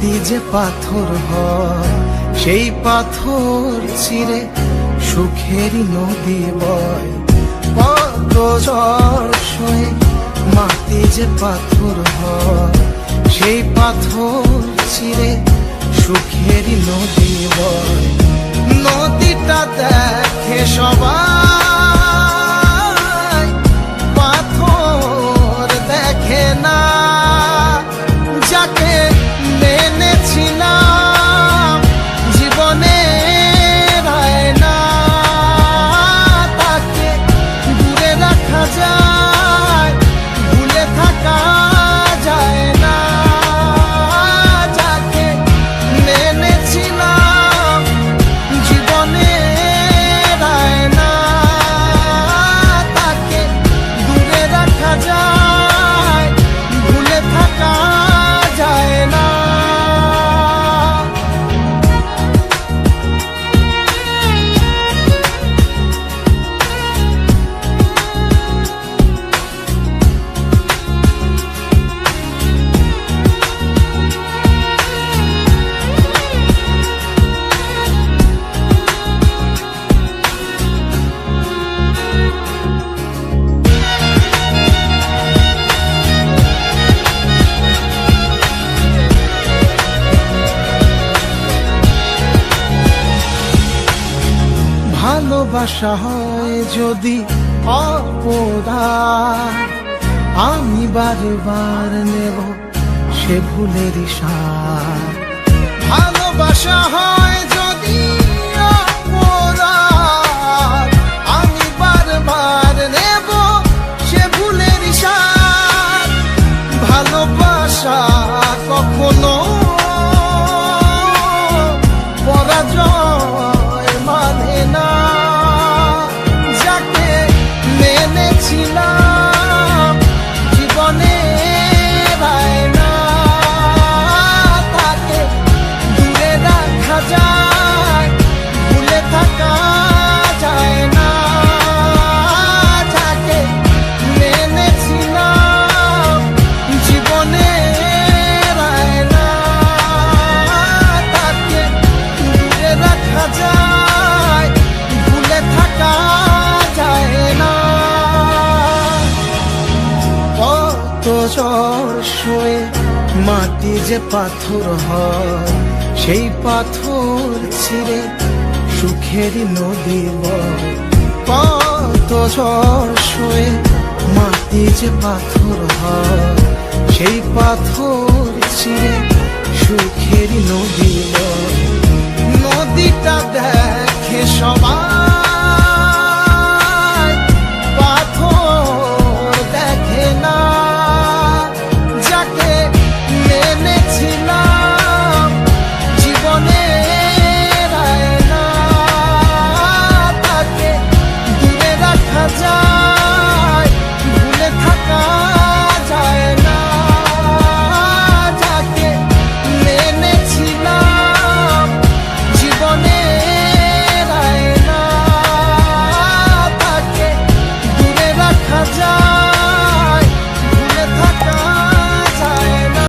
মাটি যে পাথর হয় সেই পাথর চিরে সুখেরই নদী বয়। কত ঝড় সয়ে মাটি যে পাথর হয় সেই পাথর চিরে সুখেরই নদী বয়। নদীটা দেখে সবাই, পাথর দেখে না। যাকে মেনেছিলাম জীবনে রায় না, তাকে দূরে রাখা যায়, ভুলে থাকা যায় না। যাকে মেনেছিলাম জীবনে রায় না, তাকে দূরে রাখা যায়, ভুলে থাকা যায় না। ভালোবাসা হয় যদি অপরাধ, আমি বারবার নেব সে ভুলেরই স্বাদ। ভালোবাসা হয় যদি অপরাধ, আমি বারবার নেব সে ভুলেরই স্বাদ। ভালোবাসা কখনো পরাজয় মানে না। যাকে মেনেছিলাম জীবনে রায় না, তাকে দূরে রাখা যায়, ভুলে থাকা যায় না। যাকে মেনেছিলাম জীবনে রায় না, তাকে দূরে রাখা যায়, ভুলে থাকা যায় না। কত ঝড় সয়ে মাটি যে পাথর হয় সেই পাথর ছিঁড়ে সুখেরই নদী বয়। কত ঝড় সয়ে মাটি যে পাথর হয় সেই পাথর ছিঁড়ে সুখেরই নদী বয়। নদীটা দেখে সবাই,